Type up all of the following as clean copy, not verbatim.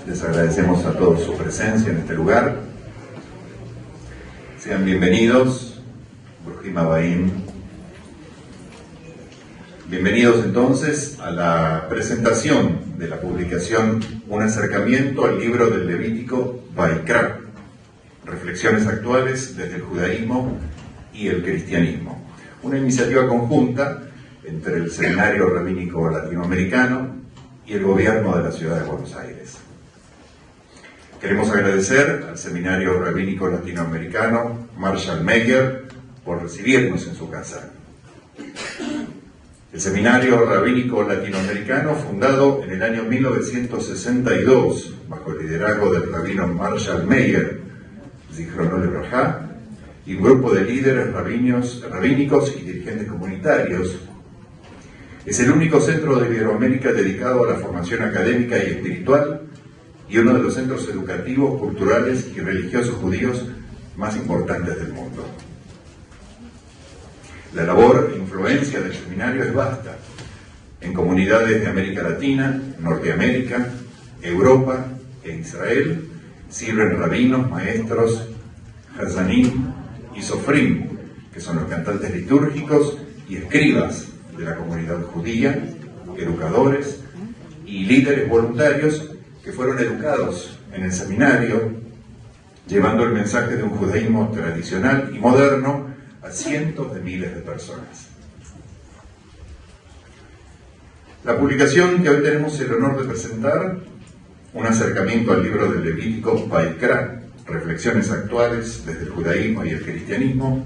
Les agradecemos a todos su presencia en este lugar. Sean bienvenidos, Bruhim Abbaim. Bienvenidos entonces a la presentación de la publicación Un acercamiento al libro del Levítico Vaikra, reflexiones actuales desde el judaísmo y el cristianismo. Una iniciativa conjunta entre el Seminario Rabínico Latinoamericano y el Gobierno de la Ciudad de Buenos Aires. Queremos agradecer al Seminario Rabínico Latinoamericano Marshall Mayer por recibirnos en su casa. El Seminario Rabínico Latinoamericano, fundado en el año 1962 bajo el liderazgo del rabino Marshall Mayer, Zichrono Levrajá, y un grupo de líderes rabínicos y dirigentes comunitarios, es el único centro de Iberoamérica dedicado a la formación académica y espiritual y uno de los centros educativos, culturales y religiosos judíos más importantes del mundo. La labor e influencia del seminario es vasta en comunidades de América Latina, Norteamérica, Europa e Israel. Sirven rabinos, maestros, hazanim y sofrim, que son los cantantes litúrgicos y escribas de la comunidad judía, educadores y líderes voluntarios que fueron educados en el seminario, llevando el mensaje de un judaísmo tradicional y moderno a cientos de miles de personas. La publicación que hoy tenemos el honor de presentar, Un acercamiento al libro del Levítico Vaikra, reflexiones actuales desde el judaísmo y el cristianismo,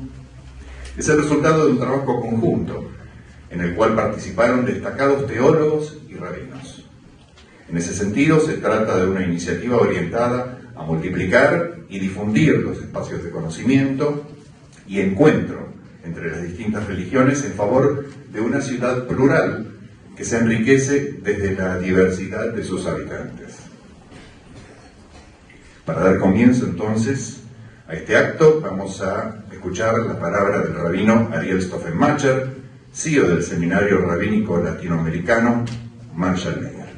es el resultado de un trabajo conjunto en el cual participaron destacados teólogos y rabinos. En ese sentido, se trata de una iniciativa orientada a multiplicar y difundir los espacios de conocimiento y encuentro entre las distintas religiones en favor de una ciudad plural que se enriquece desde la diversidad de sus habitantes. Para dar comienzo entonces a este acto, vamos a escuchar la palabra del rabino Ariel Stoffenmacher, CEO del Seminario Rabínico Latinoamericano Marshall Mayer.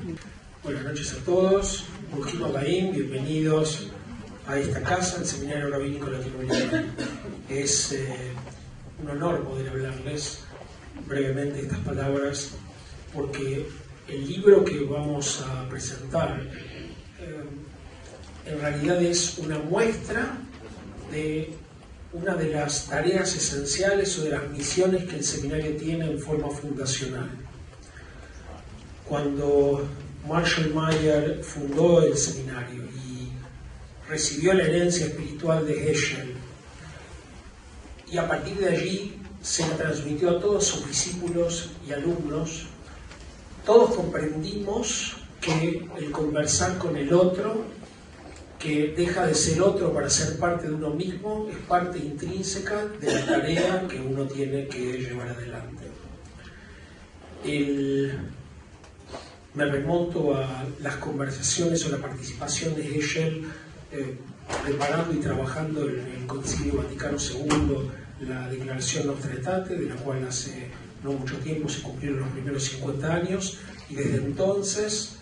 Buenas noches a todos, Bruhim Abbaim, bienvenidos a esta casa, el Seminario Rabínico Latinoamericano. Es un honor poder hablarles brevemente estas palabras, porque el libro que vamos a presentar en realidad es una muestra de una de las tareas esenciales o de las misiones que el seminario tiene en forma fundacional. Cuando Marshall Mayer fundó el seminario y recibió la herencia espiritual de Heschel, y a partir de allí se la transmitió a todos sus discípulos y alumnos, todos comprendimos que el conversar con el otro, que deja de ser otro para ser parte de uno mismo, es parte intrínseca de la tarea que uno tiene que llevar adelante. Me remonto a las conversaciones o la participación de Heschel preparando y trabajando en el Concilio Vaticano II la Declaración Nostra Aetate, de la cual hace no mucho tiempo se cumplieron los primeros 50 años, y desde entonces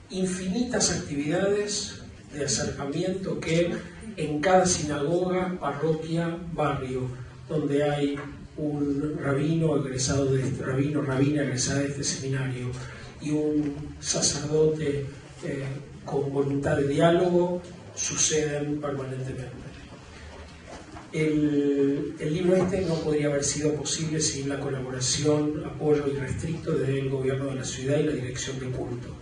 infinitas actividades de acercamiento que en cada sinagoga, parroquia, barrio, donde hay un rabino egresado de este, rabina egresada de este seminario y un sacerdote con voluntad de diálogo, suceden permanentemente. El libro este no podría haber sido posible sin la colaboración, apoyo irrestricto del gobierno de la ciudad y la dirección de culto.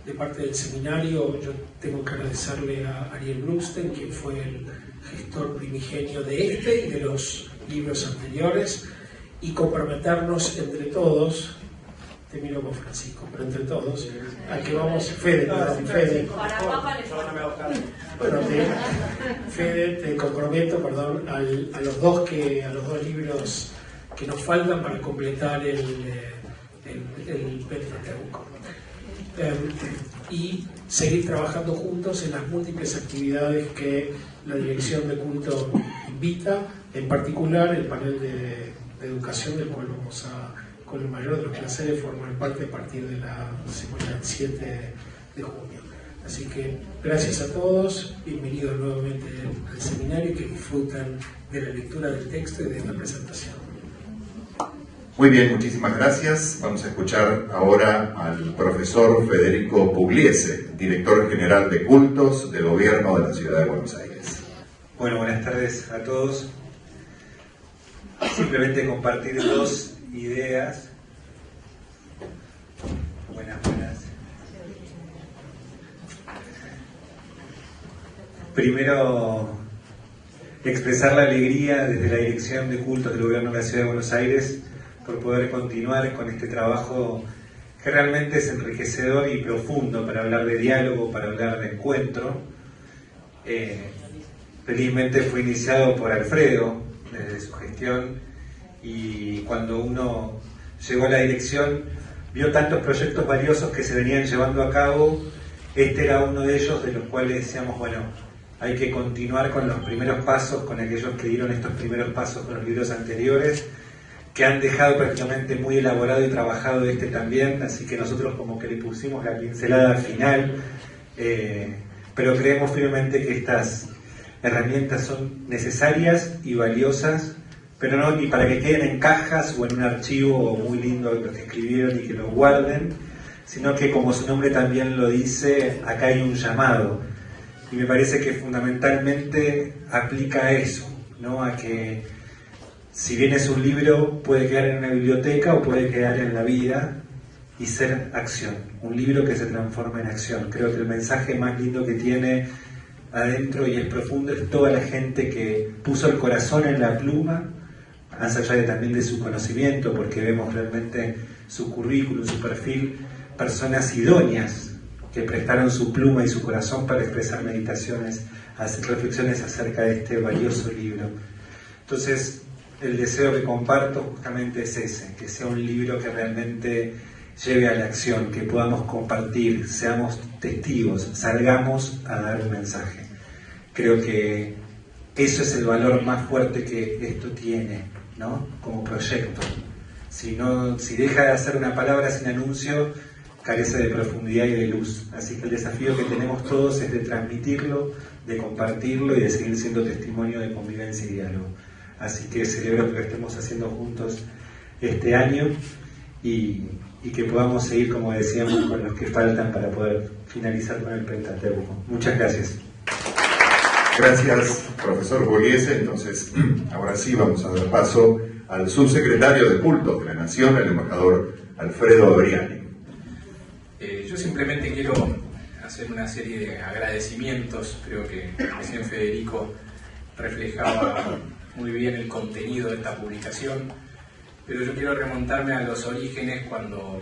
De parte del seminario, yo tengo que agradecerle a Ariel Brugsten, quien fue el gestor primigenio de este y de los libros anteriores, y comprometernos entre todos, te miro con Francisco, pero entre todos, a que vamos, Fede. Bueno, Fede, te comprometo, a los dos libros que nos faltan para completar el Pentateuco. Y seguir trabajando juntos en las múltiples actividades que la dirección de culto invita, en particular el panel de educación del cual vamos a con el mayor de los placeres formar parte a partir de la semana 7 de junio. Así que gracias a todos, bienvenidos nuevamente al seminario y que disfrutan de la lectura del texto y de esta presentación. Muy bien, muchísimas gracias. Vamos a escuchar ahora al profesor Federico Pugliese, director general de cultos del Gobierno de la Ciudad de Buenos Aires. Bueno, buenas tardes a todos. Simplemente compartir dos ideas. Buenas. Primero, expresar la alegría desde la Dirección de Cultos del Gobierno de la Ciudad de Buenos Aires por poder continuar con este trabajo que realmente es enriquecedor y profundo para hablar de diálogo, para hablar de encuentro. Felizmente fue iniciado por Alfredo desde su gestión, y cuando uno llegó a la dirección vio tantos proyectos valiosos que se venían llevando a cabo. Este era uno de ellos, de los cuales decíamos, bueno, hay que continuar con los primeros pasos, con aquellos que dieron estos primeros pasos con los libros anteriores, que han dejado prácticamente muy elaborado y trabajado este también, así que nosotros como que le pusimos la pincelada final, pero creemos firmemente que estas herramientas son necesarias y valiosas, pero no ni para que queden en cajas o en un archivo muy lindo los que escribieron y que lo guarden, sino que, como su nombre también lo dice, acá hay un llamado, y me parece que fundamentalmente aplica a eso, ¿no? A que si bien es un libro, puede quedar en una biblioteca o puede quedar en la vida y ser acción, un libro que se transforma en acción. Creo que el mensaje más lindo que tiene adentro y es profundo es toda la gente que puso el corazón en la pluma, más allá también de su conocimiento, porque vemos realmente su currículum, su perfil, personas idóneas que prestaron su pluma y su corazón para expresar meditaciones, hacer reflexiones acerca de este valioso libro. Entonces, el deseo que comparto justamente es ese, que sea un libro que realmente lleve a la acción, que podamos compartir, seamos testigos, salgamos a dar un mensaje. Creo que eso es el valor más fuerte que esto tiene, ¿no? Como proyecto. Si deja de hacer una palabra sin anuncio, carece de profundidad y de luz. Así que el desafío que tenemos todos es de transmitirlo, de compartirlo y de seguir siendo testimonio de convivencia y diálogo. Así que celebro que lo estemos haciendo juntos este año y que podamos seguir, como decíamos, con los que faltan para poder finalizar con el Pentateuco. Muchas gracias. Gracias, profesor Pugliese. Entonces, ahora sí vamos a dar paso al subsecretario de Cultos de la Nación, el embajador Alfredo Briani. Yo simplemente quiero hacer una serie de agradecimientos. Creo que recién Federico reflejaba muy bien el contenido de esta publicación, pero yo quiero remontarme a los orígenes cuando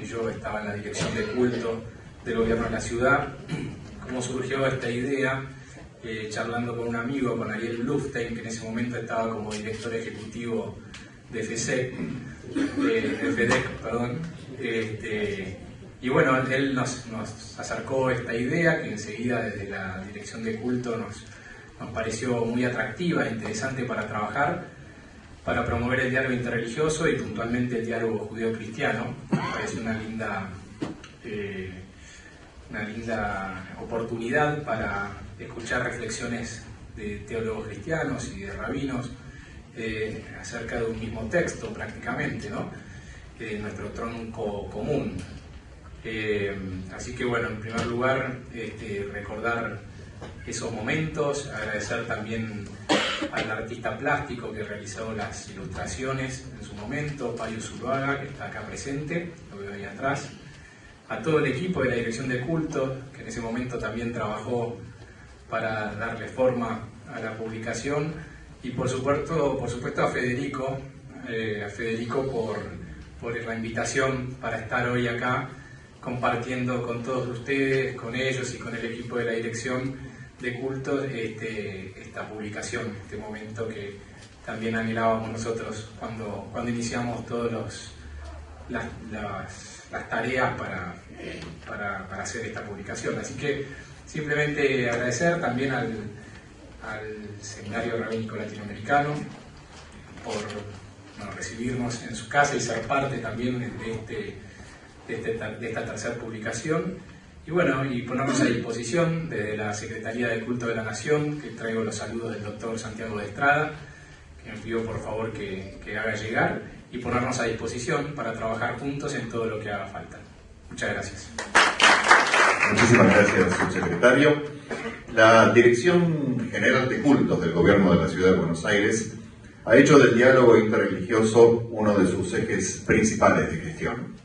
yo estaba en la dirección de culto del Gobierno de la ciudad, cómo surgió esta idea, charlando con un amigo, con Ariel Lufstein, que en ese momento estaba como director ejecutivo de FEDEC, y bueno, él nos acercó esta idea que enseguida desde la dirección de culto nos pareció muy atractiva e interesante para trabajar, para promover el diálogo interreligioso y puntualmente el diálogo judeo-cristiano. Me parece una linda oportunidad para escuchar reflexiones de teólogos cristianos y de rabinos acerca de un mismo texto prácticamente, ¿no? Nuestro tronco común. Así que bueno, en primer lugar, recordar esos momentos, agradecer también al artista plástico que realizó las ilustraciones en su momento, Payo Zuluaga, que está acá presente, lo veo ahí atrás, a todo el equipo de la dirección de culto, que en ese momento también trabajó para darle forma a la publicación, y por supuesto a Federico, por la invitación para estar hoy acá compartiendo con todos ustedes, con ellos y con el equipo de la dirección de culto esta publicación, este momento que también anhelábamos nosotros cuando iniciamos todas las tareas para hacer esta publicación. Así que simplemente agradecer también al Seminario Rabínico Latinoamericano recibirnos en su casa y ser parte también de esta tercera publicación. Y bueno, y ponernos a disposición desde la Secretaría del Culto de la Nación, que traigo los saludos del doctor Santiago de Estrada, que me pidió por favor que haga llegar, y ponernos a disposición para trabajar juntos en todo lo que haga falta. Muchas gracias. Muchísimas gracias, subsecretario. La Dirección General de Cultos del Gobierno de la Ciudad de Buenos Aires ha hecho del diálogo interreligioso uno de sus ejes principales de gestión.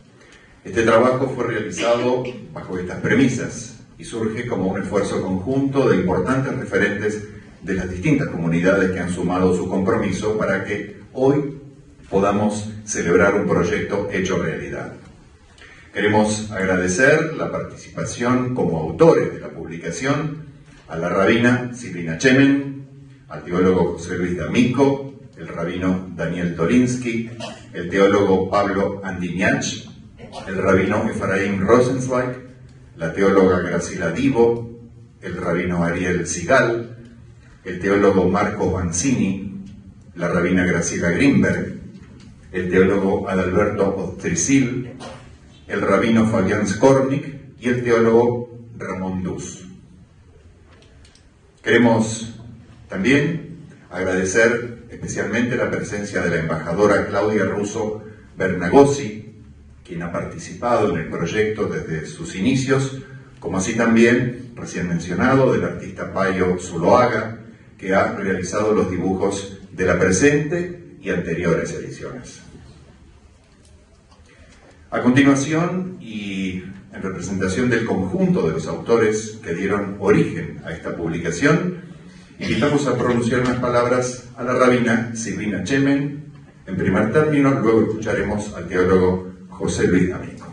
Este trabajo fue realizado bajo estas premisas y surge como un esfuerzo conjunto de importantes referentes de las distintas comunidades que han sumado su compromiso para que hoy podamos celebrar un proyecto hecho realidad. Queremos agradecer la participación como autores de la publicación a la rabina Silvina Chemen, al teólogo José Luis D'Amico, el rabino Daniel Tolinsky, el teólogo Pablo Andiñach, el rabino Efraín Rosenzweig, la teóloga Graciela Divo, el rabino Ariel Sigal, el teólogo Marco Banzini, la rabina Graciela Grimberg, el teólogo Adalberto Ostricil, el rabino Fabián Skornik y el teólogo Ramón Dus. Queremos también agradecer especialmente la presencia de la embajadora Claudia Russo Bernagosi, quien ha participado en el proyecto desde sus inicios, como así también, recién mencionado, del artista Payo Zuloaga, que ha realizado los dibujos de la presente y anteriores ediciones. A continuación, y en representación del conjunto de los autores que dieron origen a esta publicación, invitamos a pronunciar unas palabras a la rabina Silvina Chemen, en primer término, luego escucharemos al teólogo José Luis D'Amico.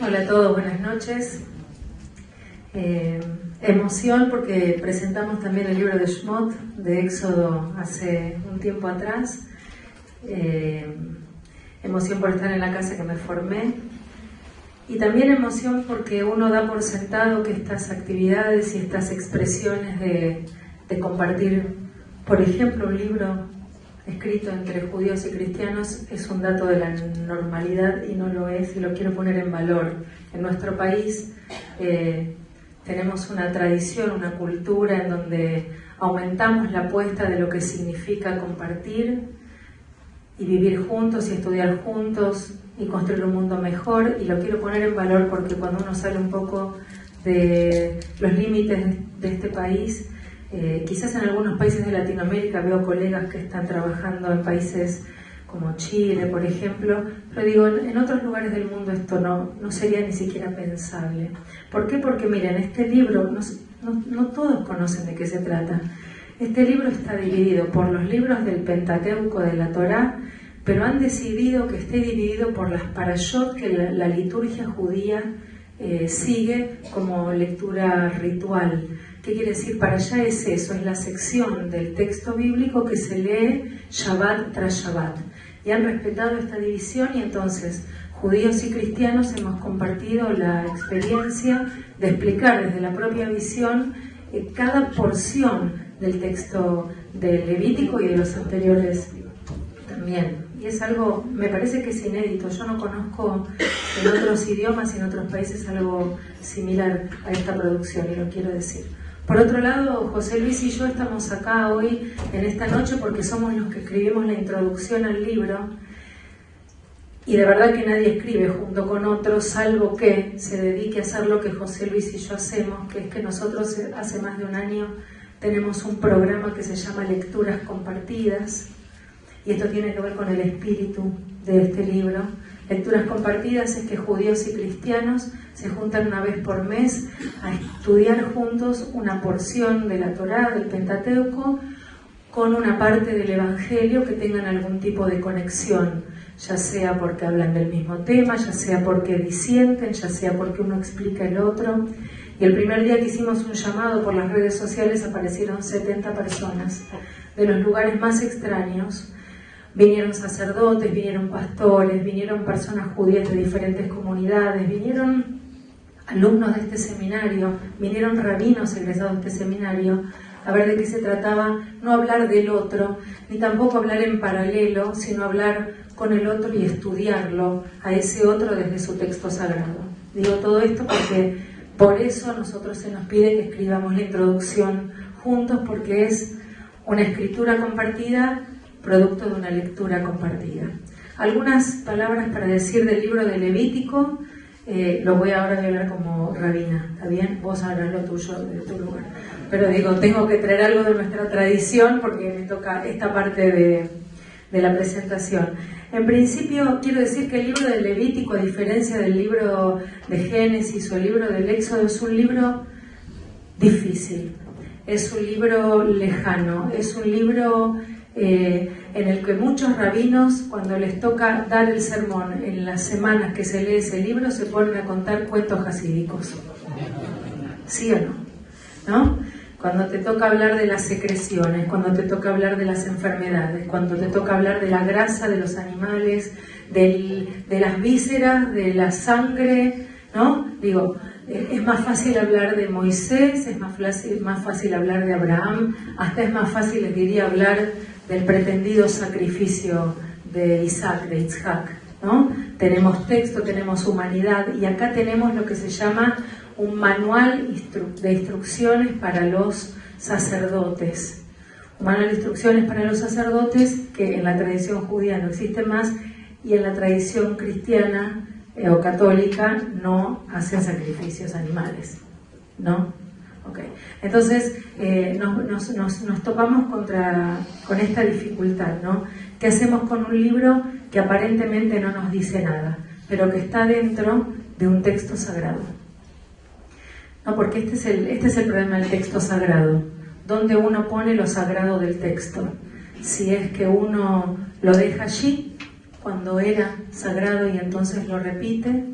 Hola a todos, buenas noches. Emoción porque presentamos también el libro de Shmot, de Éxodo, hace un tiempo atrás. Emoción por estar en la casa que me formé. Y también emoción porque uno da por sentado que estas actividades y estas expresiones de compartir, por ejemplo, un libro escrito entre judíos y cristianos es un dato de la normalidad y no lo es, y lo quiero poner en valor. En nuestro país tenemos una tradición, una cultura en donde aumentamos la apuesta de lo que significa compartir y vivir juntos y estudiar juntos y construir un mundo mejor, y lo quiero poner en valor porque cuando uno sale un poco de los límites de este país, quizás en algunos países de Latinoamérica veo colegas que están trabajando en países como Chile, por ejemplo, pero digo, en otros lugares del mundo esto no sería ni siquiera pensable. ¿Por qué? Porque miren, este libro, no todos conocen de qué se trata. Este libro está dividido por los libros del Pentateuco de la Torá, pero han decidido que esté dividido por las parashot que la liturgia judía sigue como lectura ritual. ¿Qué quiere decir? Para allá es eso, es la sección del texto bíblico que se lee Shabbat tras Shabbat. Y han respetado esta división, y entonces judíos y cristianos hemos compartido la experiencia de explicar desde la propia visión cada porción del texto del Levítico y de los anteriores también. Y es algo, me parece que es inédito. Yo no conozco en otros idiomas y en otros países algo similar a esta producción, y lo quiero decir. Por otro lado, José Luis y yo estamos acá hoy, en esta noche, porque somos los que escribimos la introducción al libro, y de verdad que nadie escribe junto con otros, salvo que se dedique a hacer lo que José Luis y yo hacemos, que es que nosotros hace más de un año tenemos un programa que se llama Lecturas Compartidas, y esto tiene que ver con el espíritu de este libro. Lecturas Compartidas es que judíos y cristianos se juntan una vez por mes a estudiar juntos una porción de la Torá, del Pentateuco, con una parte del Evangelio que tengan algún tipo de conexión, ya sea porque hablan del mismo tema, ya sea porque disienten, ya sea porque uno explica el otro. Y el primer día que hicimos un llamado por las redes sociales aparecieron 70 personas de los lugares más extraños. Vinieron sacerdotes, vinieron pastores, vinieron personas judías de diferentes comunidades, vinieron alumnos de este seminario, vinieron rabinos egresados de este seminario a ver de qué se trataba, no hablar del otro, ni tampoco hablar en paralelo, sino hablar con el otro y estudiarlo a ese otro desde su texto sagrado. Digo todo esto porque por eso a nosotros se nos pide que escribamos la introducción juntos, porque es una escritura compartida, producto de una lectura compartida. Algunas palabras para decir del libro de Levítico. Lo voy ahora a hablar como rabina, ¿está bien? Vos harás lo tuyo de tu lugar. Pero digo, tengo que traer algo de nuestra tradición porque me toca esta parte de la presentación. En principio, quiero decir que el libro de Levítico, a diferencia del libro de Génesis o el libro del Éxodo, es un libro difícil, es un libro lejano, es un libro en el que muchos rabinos, cuando les toca dar el sermón en las semanas que se lee ese libro, se ponen a contar cuentos hasídicos. ¿Sí o no? Cuando te toca hablar de las secreciones, cuando te toca hablar de las enfermedades, cuando te toca hablar de la grasa de los animales, de las vísceras, de la sangre, ¿no? Digo, es más fácil hablar de Moisés, es más fácil hablar de Abraham, hasta es más fácil, les diría, hablar del pretendido sacrificio de Isaac, de Yitzhak, ¿no? Tenemos texto, tenemos humanidad, y acá tenemos lo que se llama un manual de instrucciones para los sacerdotes. Un manual de instrucciones para los sacerdotes que en la tradición judía no existe más, y en la tradición cristiana o católica no hacen sacrificios animales, ¿no? Okay. Entonces nos topamos con esta dificultad, ¿no? ¿Qué hacemos con un libro que aparentemente no nos dice nada, pero que está dentro de un texto sagrado? No, porque este es el problema del texto sagrado. ¿Dónde uno pone lo sagrado del texto? Si es que uno lo deja allí cuando era sagrado y entonces lo repite,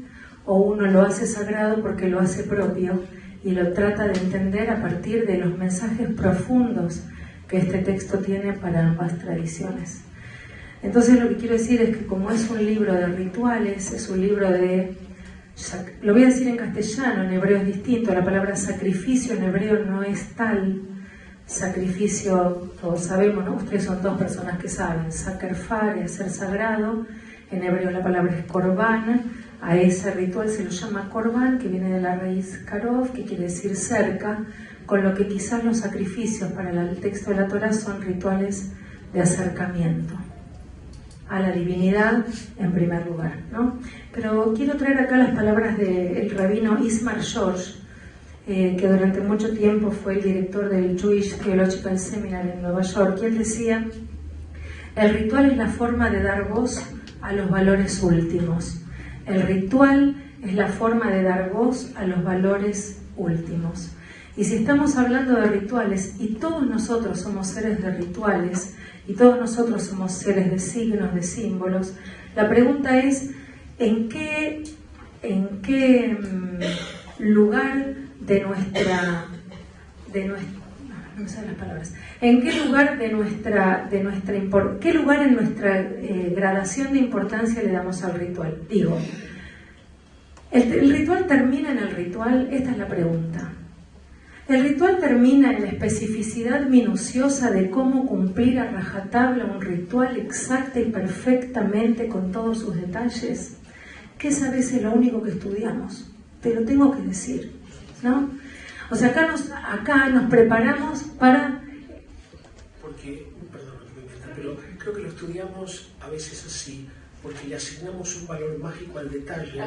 o uno lo hace sagrado porque lo hace propio y lo trata de entender a partir de los mensajes profundos que este texto tiene para ambas tradiciones. Entonces lo que quiero decir es que como es un libro de rituales, es un libro de... Lo voy a decir en castellano, en hebreo es distinto, la palabra sacrificio en hebreo no es tal. Sacrificio, todos sabemos, ¿no? Ustedes son dos personas que saben, sacrificar es ser sagrado, en hebreo la palabra es korban, a ese ritual se lo llama korban, que viene de la raíz karov, que quiere decir cerca, con lo que quizás los sacrificios para el texto de la Torá son rituales de acercamiento a la divinidad en primer lugar, ¿no? Pero quiero traer acá las palabras del rabino Ismar George, que durante mucho tiempo fue el director del Jewish Theological Seminary en Nueva York, y él decía: el ritual es la forma de dar voz a los valores últimos. El ritual es la forma de dar voz a los valores últimos. Y si estamos hablando de rituales, y todos nosotros somos seres de rituales, y todos nosotros somos seres de signos, de símbolos, la pregunta es: ¿en qué lugar de nuestra no me salen las palabras, en qué lugar qué lugar en nuestra gradación de importancia le damos al ritual? Digo, ¿el ritual termina en el ritual? Esta es la pregunta. ¿El ritual termina en la especificidad minuciosa de cómo cumplir a rajatabla un ritual exacta y perfectamente con todos sus detalles? Que es a veces lo único que estudiamos, pero tengo que decir, ¿no? O sea, acá nos preparamos para... Porque, perdón, pero creo que lo estudiamos a veces así, porque le asignamos un valor mágico al detalle,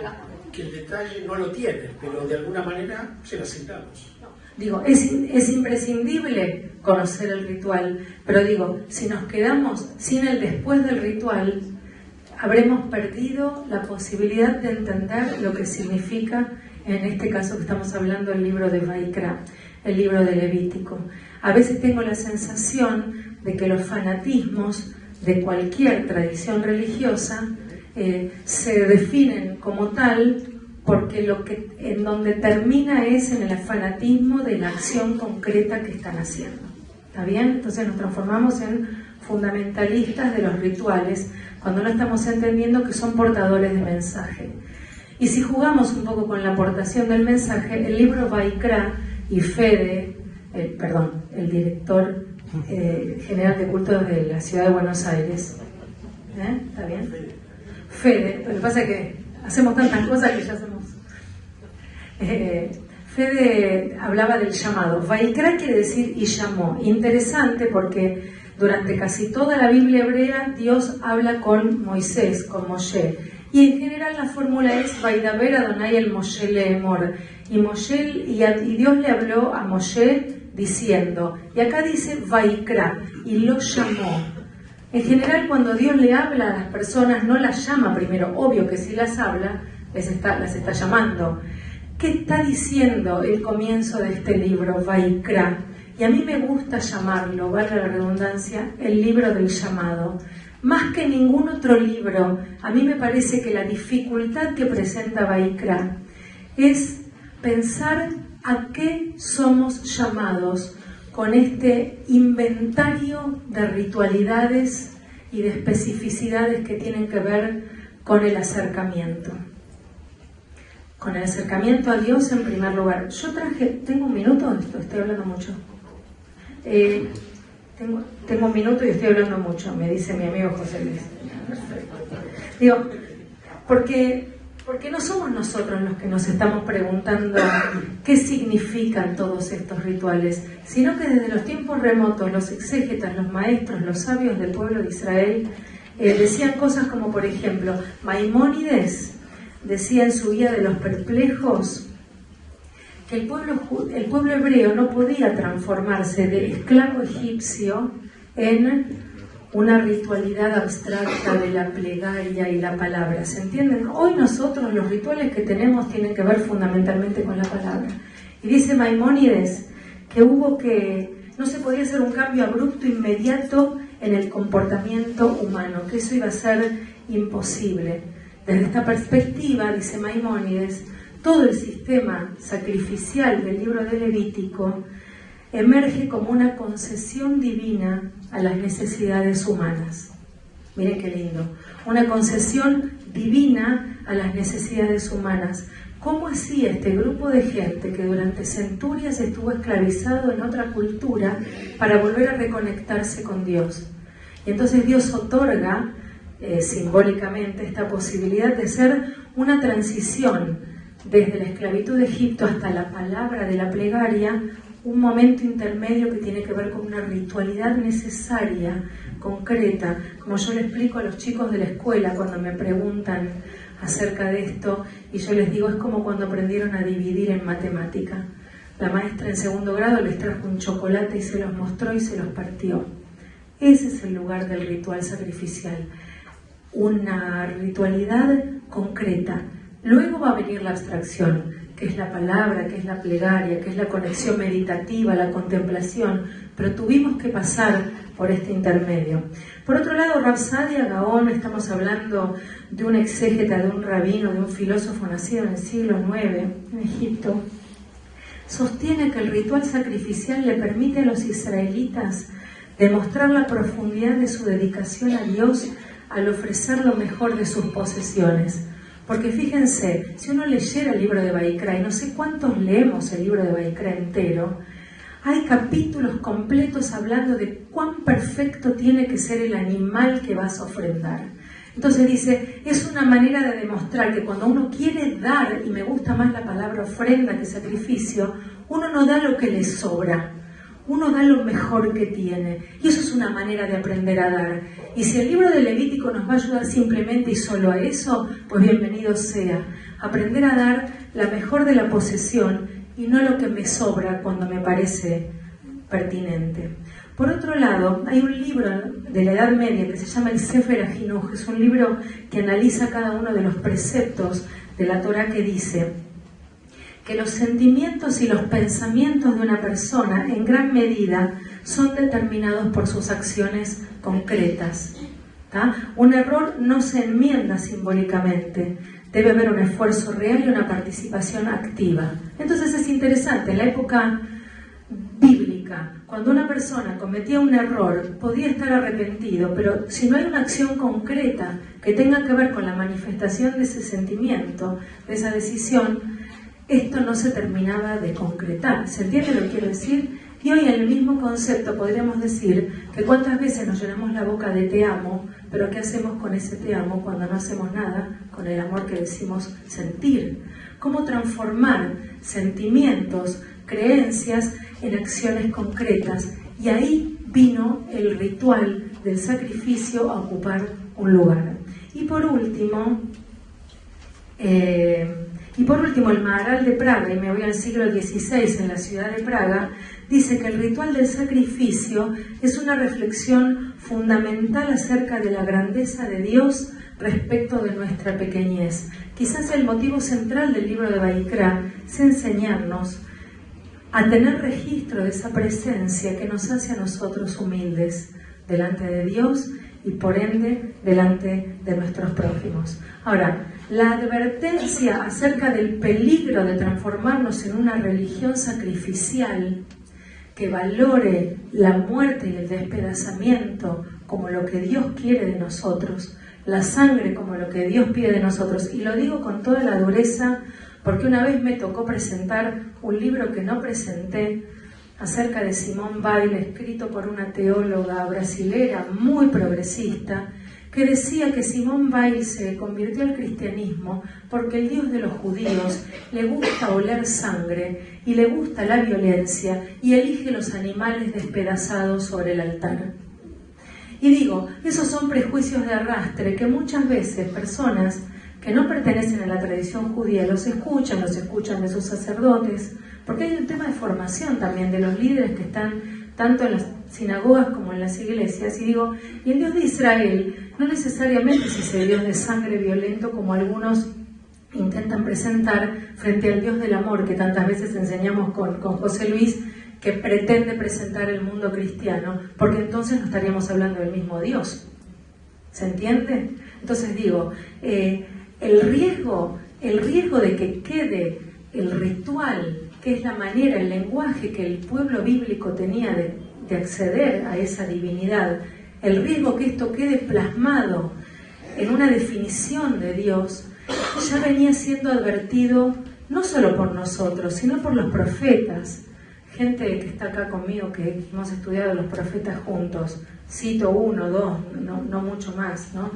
que el detalle no lo tiene, pero de alguna manera se lo asignamos. Digo, es imprescindible conocer el ritual, pero digo, si nos quedamos sin el después del ritual, habremos perdido la posibilidad de entender lo que significa, en este caso que estamos hablando, el libro de Vaikra, el libro de Levítico. A veces tengo la sensación de que los fanatismos de cualquier tradición religiosa se definen como tal porque en donde termina es en el fanatismo de la acción concreta que están haciendo. ¿Está bien? Entonces nos transformamos en fundamentalistas de los rituales cuando no estamos entendiendo que son portadores de mensaje. Y si jugamos un poco con la aportación del mensaje, el libro Vaikra y Fede, el director general de cultos de la ciudad de Buenos Aires. ¿Está bien? Fede, lo que pasa es que hacemos tantas cosas que ya hacemos. Fede hablaba del llamado. Vaikra quiere decir y llamó. Interesante porque durante casi toda la Biblia hebrea Dios habla con Moisés, con Moshe. Y en general la fórmula es Vaidaber Adonai el Moshe leemor. Y Dios le habló a Moshe diciendo, y acá dice Vaikra, y lo llamó. En general cuando Dios le habla a las personas no las llama primero, obvio que si las habla, las está llamando. ¿Qué está diciendo el comienzo de este libro, Vaikra? Y a mí me gusta llamarlo, valga la redundancia, el libro del llamado. Más que ningún otro libro, a mí me parece que la dificultad que presenta Vaikra es pensar a qué somos llamados con este inventario de ritualidades y de especificidades que tienen que ver con el acercamiento. Con el acercamiento a Dios en primer lugar. Yo ¿tengo un minuto? Estoy hablando mucho. Tengo un minuto y estoy hablando mucho, me dice mi amigo José Luis. Perfecto. Digo, porque no somos nosotros los que nos estamos preguntando qué significan todos estos rituales, sino que desde los tiempos remotos los exégetas, los maestros, los sabios del pueblo de Israel decían cosas como, por ejemplo, Maimónides decía en su guía de los perplejos que el pueblo hebreo no podía transformarse de esclavo egipcio en una ritualidad abstracta de la plegaria y la palabra. ¿Se entienden? Hoy nosotros los rituales que tenemos tienen que ver fundamentalmente con la palabra. Y dice Maimónides que no se podía hacer un cambio abrupto, inmediato en el comportamiento humano, que eso iba a ser imposible. Desde esta perspectiva, dice Maimónides, todo el sistema sacrificial del libro de Levítico emerge como una concesión divina a las necesidades humanas. Miren qué lindo. Una concesión divina a las necesidades humanas. ¿Cómo hacía este grupo de gente que durante centurias estuvo esclavizado en otra cultura para volver a reconectarse con Dios? Y entonces Dios otorga simbólicamente esta posibilidad de ser una transición desde la esclavitud de Egipto hasta la palabra de la plegaria, un momento intermedio que tiene que ver con una ritualidad necesaria, concreta, como yo le explico a los chicos de la escuela cuando me preguntan acerca de esto, y yo les digo, es como cuando aprendieron a dividir en matemática. La maestra en segundo grado les trajo un chocolate y se los mostró y se los partió. Ese es el lugar del ritual sacrificial, una ritualidad concreta. Luego va a venir la abstracción, que es la palabra, que es la plegaria, que es la conexión meditativa, la contemplación, pero tuvimos que pasar por este intermedio. Por otro lado, Rav Sadia Gaon, estamos hablando de un exégeta, de un rabino, de un filósofo nacido en el siglo IX, en Egipto, sostiene que el ritual sacrificial le permite a los israelitas demostrar la profundidad de su dedicación a Dios al ofrecer lo mejor de sus posesiones. Porque fíjense, si uno leyera el libro de Vaikra, y no sé cuántos leemos el libro de Vaikra entero, hay capítulos completos hablando de cuán perfecto tiene que ser el animal que vas a ofrendar. Entonces dice, es una manera de demostrar que cuando uno quiere dar, y me gusta más la palabra ofrenda que sacrificio, uno no da lo que le sobra, uno da lo mejor que tiene. Y eso es una manera de aprender a dar. Y si el libro de Levítico nos va a ayudar simplemente y solo a eso, pues bienvenido sea. Aprender a dar la mejor de la posesión y no lo que me sobra cuando me parece pertinente. Por otro lado, hay un libro de la Edad Media que se llama el Sefer HaChinuch. Es un libro que analiza cada uno de los preceptos de la Torá, que dice que los sentimientos y los pensamientos de una persona en gran medida son determinados por sus acciones concretas. ¿Tá? Un error no se enmienda simbólicamente, debe haber un esfuerzo real y una participación activa. Entonces es interesante, en la época bíblica, cuando una persona cometía un error, podía estar arrepentido, pero si no hay una acción concreta que tenga que ver con la manifestación de ese sentimiento, de esa decisión, esto no se terminaba de concretar. ¿Se entiende lo que quiero decir? Y hoy en el mismo concepto podríamos decir que cuántas veces nos llenamos la boca de te amo, pero ¿qué hacemos con ese te amo cuando no hacemos nada con el amor que decimos sentir? ¿Cómo transformar sentimientos, creencias en acciones concretas? Y ahí vino el ritual del sacrificio a ocupar un lugar. Y por último, el Maharal de Praga, y me voy al siglo XVI en la ciudad de Praga, dice que el ritual del sacrificio es una reflexión fundamental acerca de la grandeza de Dios respecto de nuestra pequeñez. Quizás el motivo central del libro de Vaikra es enseñarnos a tener registro de esa presencia que nos hace a nosotros humildes delante de Dios y por ende delante de nuestros prójimos. Ahora, la advertencia acerca del peligro de transformarnos en una religión sacrificial que valore la muerte y el despedazamiento como lo que Dios quiere de nosotros, la sangre como lo que Dios pide de nosotros, y lo digo con toda la dureza porque una vez me tocó presentar un libro que no presenté acerca de Simone Weil, escrito por una teóloga brasilera muy progresista, que decía que Simone Weil se convirtió al cristianismo porque el Dios de los judíos le gusta oler sangre y le gusta la violencia y elige los animales despedazados sobre el altar. Y digo, esos son prejuicios de arrastre que muchas veces personas que no pertenecen a la tradición judía los escuchan de sus sacerdotes, porque hay un tema de formación también de los líderes que están tanto en las sinagogas como en las iglesias, y digo, y el Dios de Israel no necesariamente es ese Dios de sangre violento como algunos intentan presentar frente al Dios del amor que tantas veces enseñamos con José Luis, que pretende presentar el mundo cristiano, porque entonces no estaríamos hablando del mismo Dios. ¿Se entiende? Entonces digo, el riesgo de que quede el ritual, que es la manera, el lenguaje que el pueblo bíblico tenía de acceder a esa divinidad, el riesgo que esto quede plasmado en una definición de Dios, ya venía siendo advertido no solo por nosotros, sino por los profetas. Gente que está acá conmigo, que hemos estudiado los profetas juntos, cito 1, 2, no mucho más, ¿no?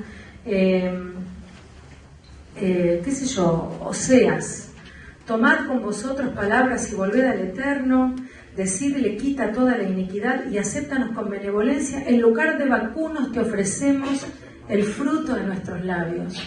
Qué sé yo, Oseas: tomad con vosotros palabras y volved al Eterno, decidle quita toda la iniquidad y acéptanos con benevolencia, en lugar de vacunos te ofrecemos el fruto de nuestros labios,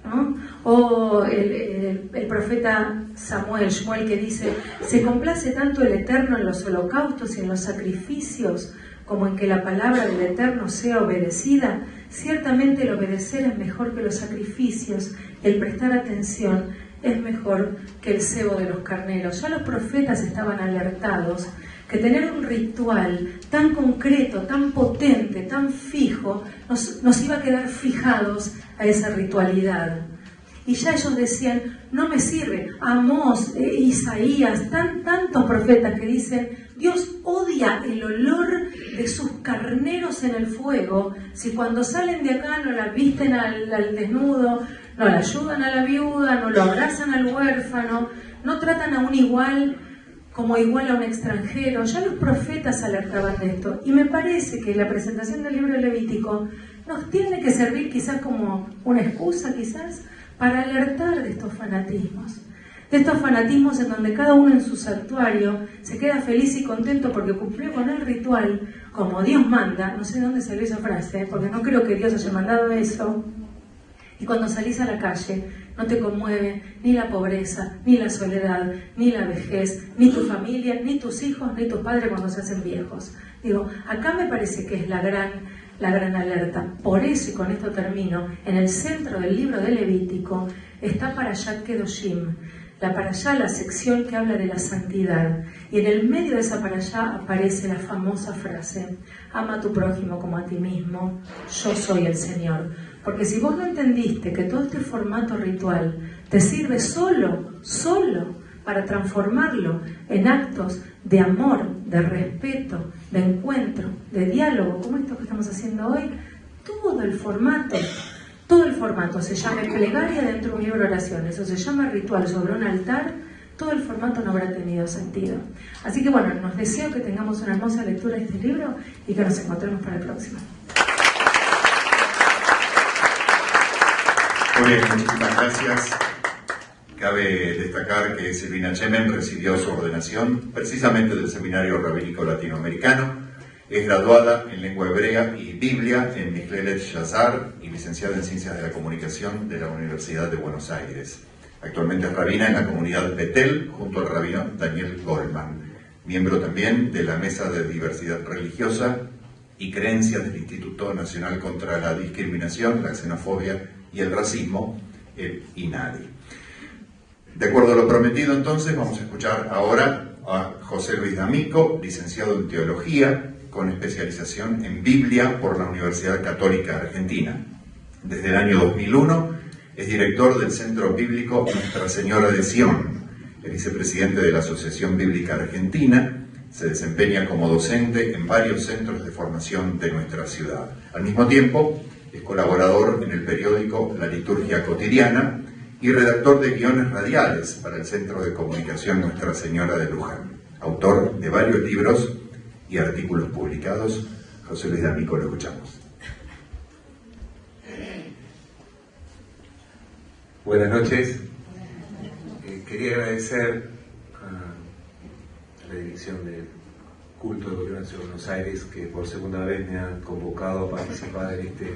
¿no? O el profeta Shmuel, que dice: se complace tanto el Eterno en los holocaustos y en los sacrificios como en que la palabra del Eterno sea obedecida. Ciertamente el obedecer es mejor que los sacrificios, el prestar atención es mejor que el cebo de los carneros. Ya los profetas estaban alertados que tener un ritual tan concreto, tan potente, tan fijo, nos iba a quedar fijados a esa ritualidad. Y ya ellos decían, no me sirve. Amós, Isaías, tantos profetas que dicen, Dios odia el olor de sus carneros en el fuego. Si cuando salen de acá no la visten al desnudo, no la ayudan a la viuda, no lo abrazan al huérfano, no tratan a un igual como igual a un extranjero. Ya los profetas alertaban de esto. Y me parece que la presentación del libro de Levítico nos tiene que servir quizás como una excusa, quizás, para alertar de estos fanatismos. De estos fanatismos en donde cada uno en su santuario se queda feliz y contento porque cumplió con el ritual como Dios manda. No sé de dónde salió esa frase, porque no creo que Dios haya mandado eso. Y cuando salís a la calle, no te conmueve ni la pobreza, ni la soledad, ni la vejez, ni tu familia, ni tus hijos, ni tus padres cuando se hacen viejos. Digo, acá me parece que es la gran alerta. Por eso, y con esto termino, en el centro del libro de Levítico está Parashat Kedoshim. La Parashá, la sección que habla de la santidad. Y en el medio de esa Parashá aparece la famosa frase: ama a tu prójimo como a ti mismo, yo soy el Señor. Porque si vos no entendiste que todo este formato ritual te sirve solo para transformarlo en actos de amor, de respeto, de encuentro, de diálogo, como esto que estamos haciendo hoy, todo el formato se llama plegaria dentro de un libro de oraciones, o se llama ritual sobre un altar, todo el formato no habrá tenido sentido. Así que bueno, nos deseo que tengamos una hermosa lectura de este libro y que nos encontremos para el próximo. Muy bien, muchísimas gracias. Cabe destacar que Silvina Chemen recibió su ordenación precisamente del Seminario Rabínico Latinoamericano. Es graduada en lengua hebrea y Biblia en Michlelet Yazar y licenciada en Ciencias de la Comunicación de la Universidad de Buenos Aires. Actualmente es rabina en la comunidad Betel junto al rabino Daniel Goldman, miembro también de la Mesa de Diversidad Religiosa y Creencias del Instituto Nacional contra la Discriminación, la Xenofobia y el Racismo, el INADI. De acuerdo a lo prometido, entonces, vamos a escuchar ahora a José Luis D'Amico, licenciado en Teología, con especialización en Biblia por la Universidad Católica Argentina. Desde el año 2001 es director del Centro Bíblico Nuestra Señora de Sion, es vicepresidente de la Asociación Bíblica Argentina, se desempeña como docente en varios centros de formación de nuestra ciudad. Al mismo tiempo, es colaborador en el periódico La Liturgia Cotidiana y redactor de guiones radiales para el Centro de Comunicación Nuestra Señora de Luján. Autor de varios libros y artículos publicados. José Luis D'Amico, lo escuchamos. Buenas noches. Quería agradecer a la dirección del Culto del Gobierno de la Ciudad de Buenos Aires que por segunda vez me han convocado a participar en este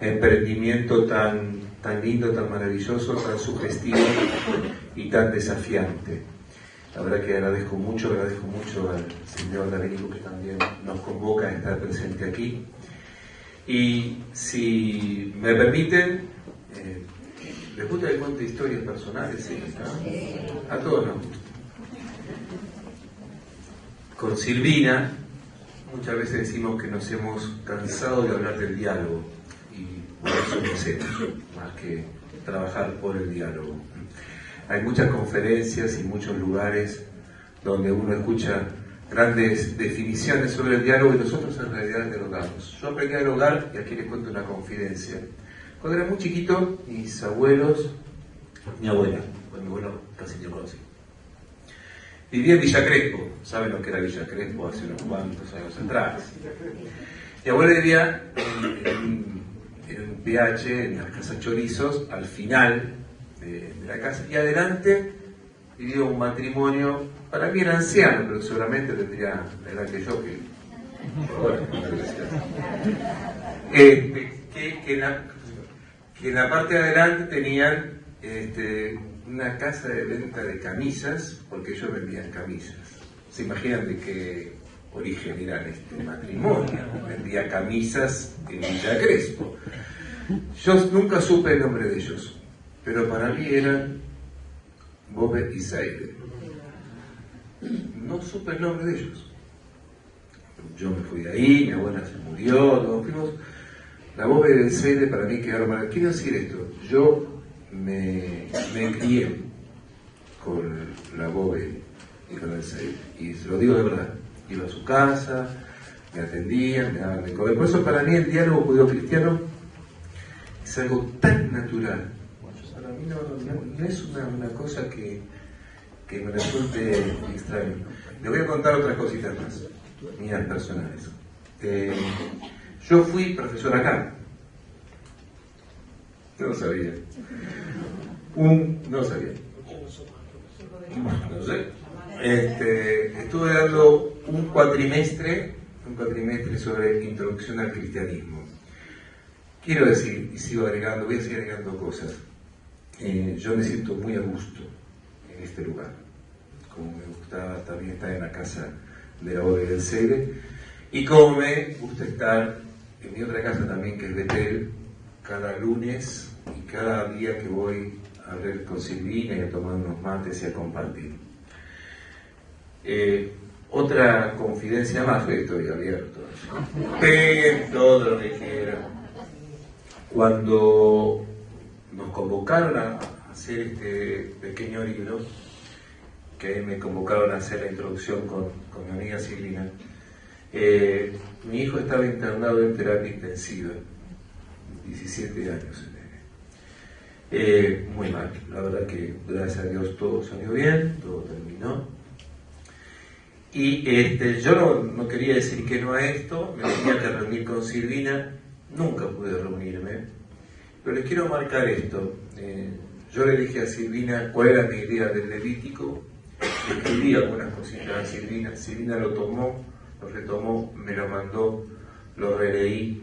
emprendimiento tan lindo, tan maravilloso, tan sugestivo y tan desafiante. La verdad que agradezco mucho al señor D'Amico que también nos convoca a estar presente aquí. Y si me permiten, ¿les gusta que cuente historias personales? Sí, ¿no? A todos nos gusta. Con Silvina, muchas veces decimos que nos hemos cansado de hablar del diálogo. Y por eso lo hacemos, más que trabajar por el diálogo. Hay muchas conferencias y muchos lugares donde uno escucha grandes definiciones sobre el diálogo y nosotros en realidad dialogamos. Yo aprendí a dialogar y aquí les cuento una confidencia. Cuando era muy chiquito, mis abuelos, mi abuela, mi abuelo casi no conocí, vivía en Villa Crespo. ¿Saben lo que era Villa Crespo hace unos cuantos años atrás? Mi abuela vivía en un PH, en las casas Chorizos, al final de la casa, y adelante vivía un matrimonio, para mí era anciano, pero seguramente tendría la edad que yo, que en la parte de adelante tenían una casa de venta de camisas, porque ellos vendían camisas. ¿Se imaginan de qué origen era este matrimonio? Vendía camisas en Villa Crespo. Yo nunca supe el nombre de ellos, pero para mí eran Bobe y Seide. No supe el nombre de ellos. Yo me fui de ahí, mi abuela se murió, todos fuimos. La Bobe y el Seide para mí quedaron mal. Quiero decir esto, yo me crié con la Bobe y con el Seide, y se lo digo de verdad. Iba a su casa, me atendían, me daban de comer. Por eso para mí el diálogo judío-cristiano es algo tan natural. Para mí no es una cosa que me resulte extraño. Le voy a contar otras cositas más, mías personales. Yo fui profesor acá. No sabía. No sabía. No sé. Estuve dando un cuatrimestre sobre introducción al cristianismo. Quiero decir, y sigo agregando, voy a seguir agregando cosas. Yo me siento muy a gusto en este lugar. Como me gustaba también estar en la casa de la Bobe del Seide. Y como me gusta estar en mi otra casa también, que es Betel, cada lunes y cada día que voy a ver con Silvina y a tomar unos mates y a compartir. Otra confidencia más, estoy abierto. Peguen todo lo que quieran. Cuando nos convocaron a hacer este pequeño libro, que me convocaron a hacer la introducción con mi amiga Silvina, mi hijo estaba internado en terapia intensiva, 17 años. Muy mal, la verdad que gracias a Dios todo salió bien, todo terminó. Y yo no quería decir que no a esto, me tenía que reunir con Silvina, nunca pude reunirme, pero les quiero marcar esto. Yo le dije a Silvina cuál era mi idea del Levítico, le escribí algunas cositas a Silvina, Silvina lo tomó, lo retomó, me lo mandó, lo releí.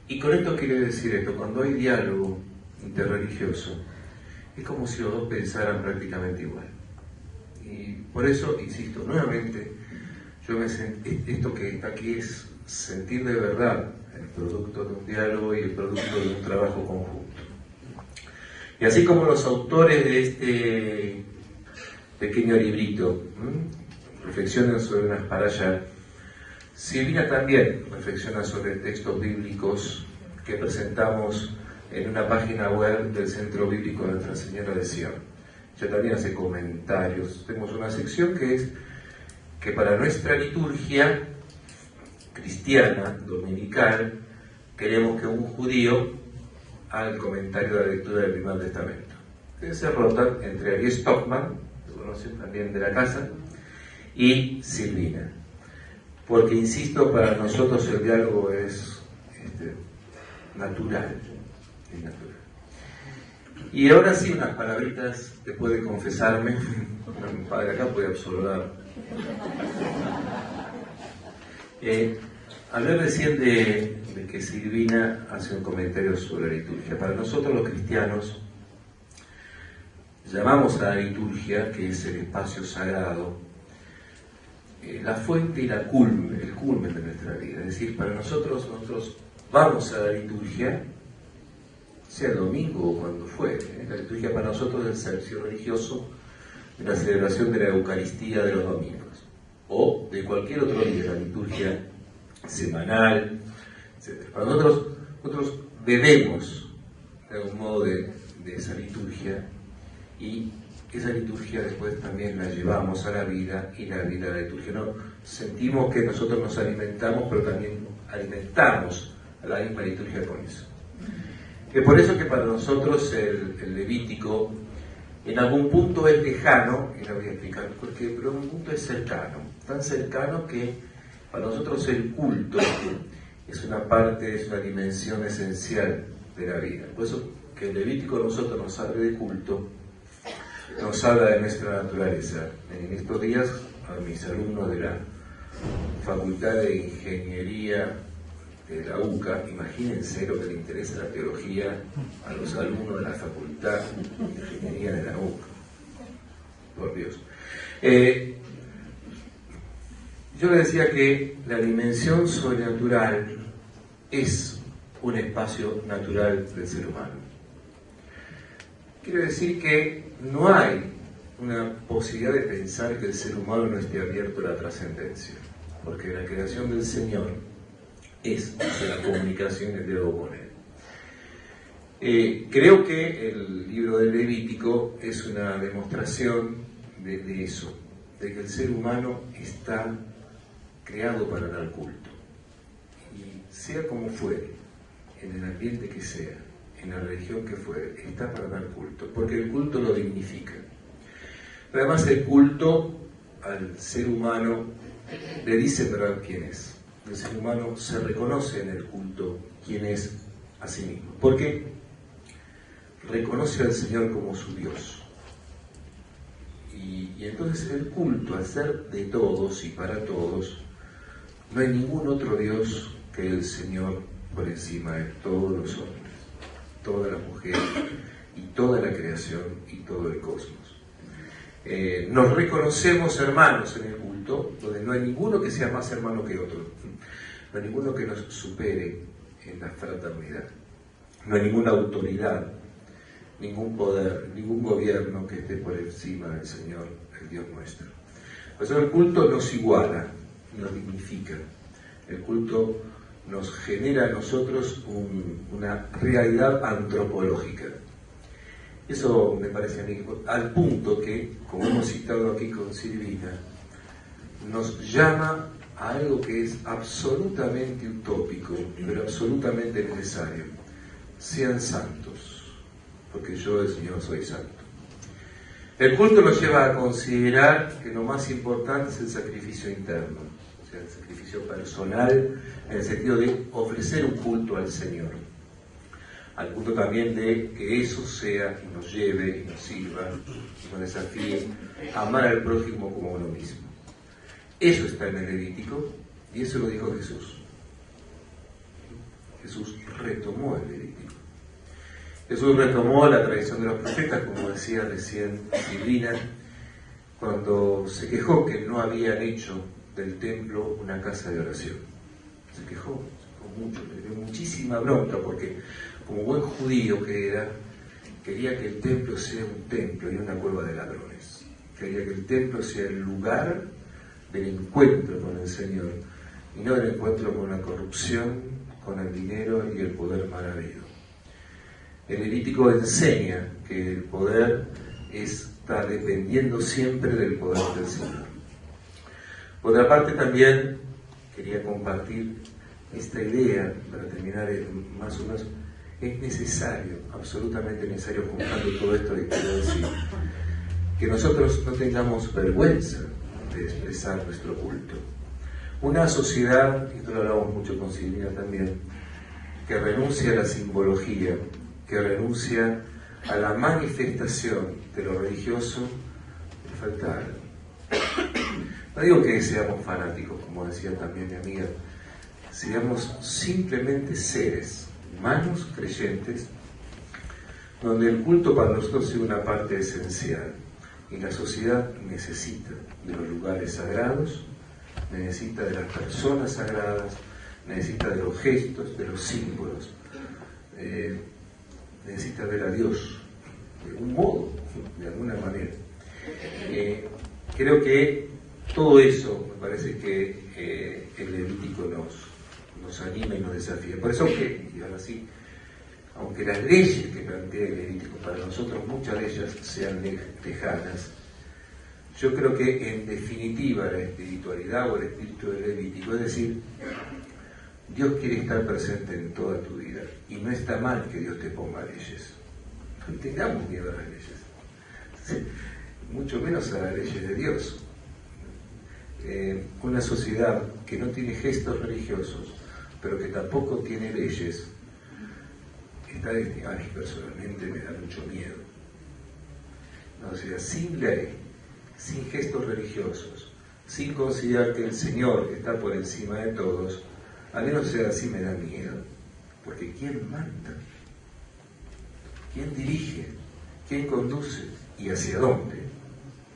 Y con esto quiero decir esto, cuando hay diálogo interreligioso, es como si los dos pensaran prácticamente igual. Y por eso, insisto, nuevamente, esto que está aquí es sentir de verdad el producto de un diálogo y el producto de un trabajo conjunto. Y así como los autores de este pequeño librito reflexionan sobre unas parashas, Silvina también reflexiona sobre textos bíblicos que presentamos en una página web del Centro Bíblico de Nuestra Señora de Sion. Ella también hace comentarios. Tenemos una sección que es que para nuestra liturgia cristiana, dominical, queremos que un judío haga el comentario de la lectura del Primer Testamento. Que se rotan entre Ari Stockman, lo conocen también de la casa, y Silvina. Porque, insisto, para nosotros el diálogo es natural. Es natural. Y ahora sí, unas palabritas después de confesarme. Mi padre acá puede absolver. Hablé recién de que Silvina hace un comentario sobre la liturgia. Para nosotros los cristianos llamamos a la liturgia, que es el espacio sagrado, la fuente y el culmen de nuestra vida. Es decir, para nosotros vamos a la liturgia, sea el domingo o cuando fuere. La liturgia para nosotros es el servicio religioso de la celebración de la Eucaristía de los domingos, o de cualquier otro día, la liturgia semanal, etc. Para nosotros bebemos de algún modo de esa liturgia, y esa liturgia después también la llevamos a la vida, y la vida de la liturgia. No sentimos que nosotros nos alimentamos, pero también alimentamos a la misma liturgia con eso. Es por eso que para nosotros el Levítico en algún punto es lejano, y lo voy a explicar por qué, pero en algún punto es cercano, tan cercano que para nosotros el culto es una dimensión esencial de la vida. Por eso que el Levítico a nosotros nos habla de culto, nos habla de nuestra naturaleza. En estos días a mis alumnos de la Facultad de Ingeniería de la UCA, imagínense lo que le interesa la teología a los alumnos de la Facultad de Ingeniería de la UCA. Por Dios. Yo le decía que la dimensión sobrenatural es un espacio natural del ser humano. Quiero decir que no hay una posibilidad de pensar que el ser humano no esté abierto a la trascendencia, porque la creación del Señor es la comunicación que debo con Él. Creo que el libro del Levítico es una demostración de eso, de que el ser humano está creado para dar culto. Y sea como fuere, en el ambiente que sea, en la religión que fuere, está para dar culto, porque el culto lo dignifica. Pero además el culto al ser humano le dice verdad quién es. El ser humano se reconoce en el culto quién es a sí mismo, porque reconoce al Señor como su Dios. Y entonces el culto, al ser de todos y para todos, no hay ningún otro Dios que el Señor por encima de todos los hombres, todas las mujeres y toda la creación y todo el cosmos. Nos reconocemos hermanos en el culto, donde no hay ninguno que sea más hermano que otro, no hay ninguno que nos supere en la fraternidad, no hay ninguna autoridad, ningún poder, ningún gobierno que esté por encima del Señor, el Dios nuestro. Por eso el culto nos iguala, nos dignifica, el culto nos genera a nosotros una realidad antropológica. Eso me parece a mí, al punto que, como hemos citado aquí con Silvina, nos llama a algo que es absolutamente utópico, pero absolutamente necesario. Sean santos, porque yo, el Señor, soy santo. El culto nos lleva a considerar que lo más importante es el sacrificio interno, o sea, el sacrificio personal, en el sentido de ofrecer un culto al Señor. Al punto también de que eso sea y nos lleve y nos sirva y nos desafíe a amar al prójimo como uno mismo. Eso está en el Levítico y eso lo dijo Jesús. Jesús retomó el Levítico. Jesús retomó la tradición de los profetas, como decía recién Silvina, cuando se quejó que no habían hecho del templo una casa de oración. Se quejó mucho, le dio muchísima bronca, porque como buen judío que era, quería que el templo sea un templo y no una cueva de ladrones. Quería que el templo sea el lugar del encuentro con el Señor y no del encuentro con la corrupción, con el dinero y el poder mal habido. El Levítico enseña que el poder está dependiendo siempre del poder del Señor. Por otra parte, también quería compartir esta idea, para terminar más o menos, es necesario, absolutamente necesario, juntando todo esto que quiero decir, que nosotros no tengamos vergüenza de expresar nuestro culto. Una sociedad, y esto lo hablamos mucho con Silvina también, que renuncia a la simbología, que renuncia a la manifestación de lo religioso, le falta algo. No digo que seamos fanáticos, como decía también mi amiga, seamos simplemente seres humanos creyentes, donde el culto para nosotros sea una parte esencial. Y la sociedad necesita de los lugares sagrados, necesita de las personas sagradas, necesita de los gestos, de los símbolos, necesita ver a Dios de un modo, de alguna manera. Creo que todo eso me parece que el Levítico nos anima y nos desafía. Por eso que, y ahora sí, aunque las leyes que plantea el Levítico para nosotros, muchas de ellas sean lejanas, yo creo que en definitiva la espiritualidad o el espíritu del Levítico, es decir, Dios quiere estar presente en toda tu vida y no está mal que Dios te ponga leyes. No tengamos miedo a las leyes, mucho menos a las leyes de Dios. Una sociedad que no tiene gestos religiosos, pero que tampoco tiene leyes, está destinada, a mí personalmente me da mucho miedo. Una sociedad sin ley, sin gestos religiosos, sin considerar que el Señor está por encima de todos, a menos sea así me da miedo, porque ¿quién manda? ¿Quién dirige? ¿Quién conduce? ¿Y hacia dónde?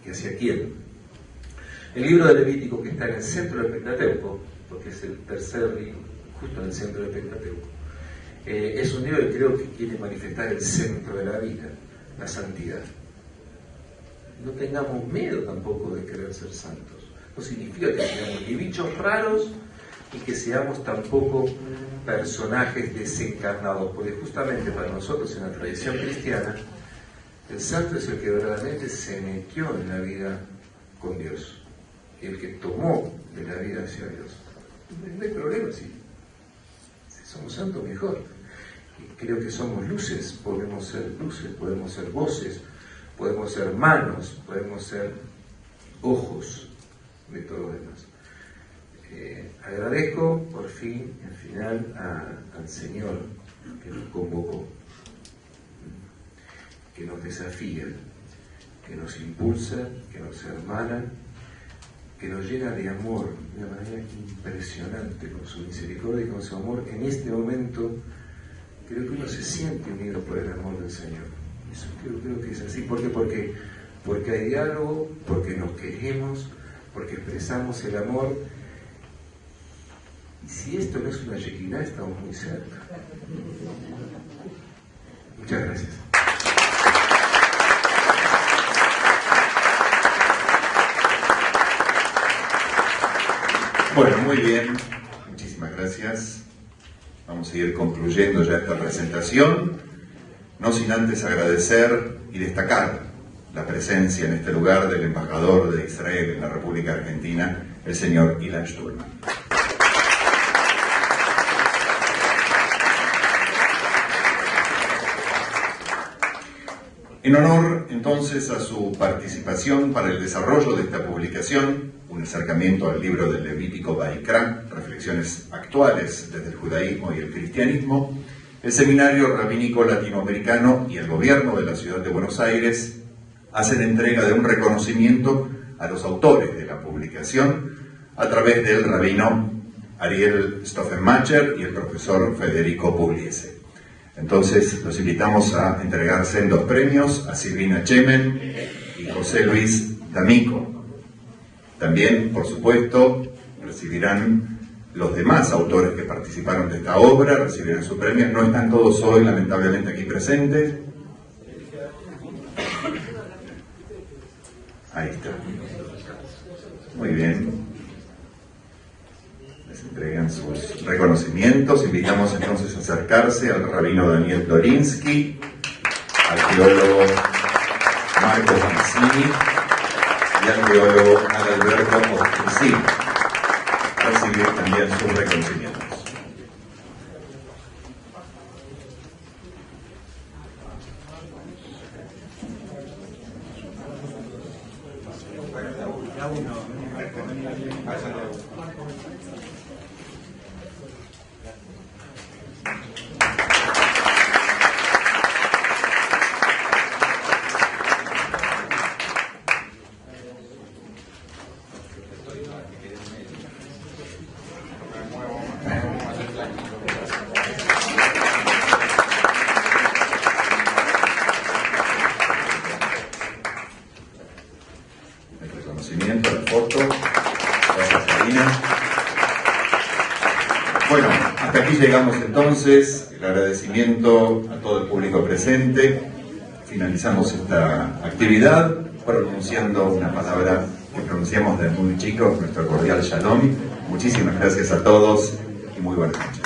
¿Y hacia quién? El libro de Levítico, que está en el centro del Pentateuco, porque es el tercer libro, justo en el centro del Pentateuco, es un libro que creo que quiere manifestar el centro de la vida, la santidad. No tengamos miedo tampoco de querer ser santos. No significa que seamos ni bichos raros, y que seamos tampoco personajes desencarnados, porque justamente para nosotros en la tradición cristiana, el santo es el que verdaderamente se metió en la vida con Dios, y el que tomó de la vida hacia Dios. No hay problema, si somos santos mejor. Y creo que somos luces, podemos ser voces, podemos ser manos, podemos ser ojos de todo lo demás. Agradezco por fin, al final, al Señor que nos convocó, que nos desafía, que nos impulsa, que nos hermana, que nos llena de amor de una manera impresionante con su misericordia y con su amor. En este momento creo que uno se siente unido por el amor del Señor. Eso creo que es así. ¿Por qué? Porque hay diálogo, porque nos queremos, porque expresamos el amor. Y si esto no es una Shekinah, estamos muy cerca. Muchas gracias. Bueno, muy bien. Muchísimas gracias. Vamos a ir concluyendo ya esta presentación, no sin antes agradecer y destacar la presencia en este lugar del embajador de Israel en la República Argentina, el señor Ilan Shturman. En honor entonces a su participación para el desarrollo de esta publicación, un acercamiento al libro del Levítico Baikra, reflexiones actuales desde el judaísmo y el cristianismo, el Seminario Rabínico Latinoamericano y el Gobierno de la Ciudad de Buenos Aires hacen entrega de un reconocimiento a los autores de la publicación a través del rabino Ariel Stoffenmacher y el profesor Federico Pugliese. Entonces los invitamos a entregar sendos premios a Silvina Chemen y José Luis D'Amico. También, por supuesto, recibirán los demás autores que participaron de esta obra, recibirán su premio. No están todos hoy, lamentablemente, aquí presentes. Ahí está. Muy bien. Les entregan sus reconocimientos. Invitamos entonces a acercarse al rabino Daniel Dorinsky, al teólogo Marco Mancini y al teólogo Adalberto Ostricini, a recibir también sus reconocimientos. El reconocimiento, la foto. Gracias, Karina. Bueno, hasta aquí llegamos entonces. El agradecimiento a todo el público presente. Finalizamos esta actividad pronunciando una palabra que pronunciamos desde muy chicos, nuestro cordial Shalom. Muchísimas gracias a todos y muy buenas noches.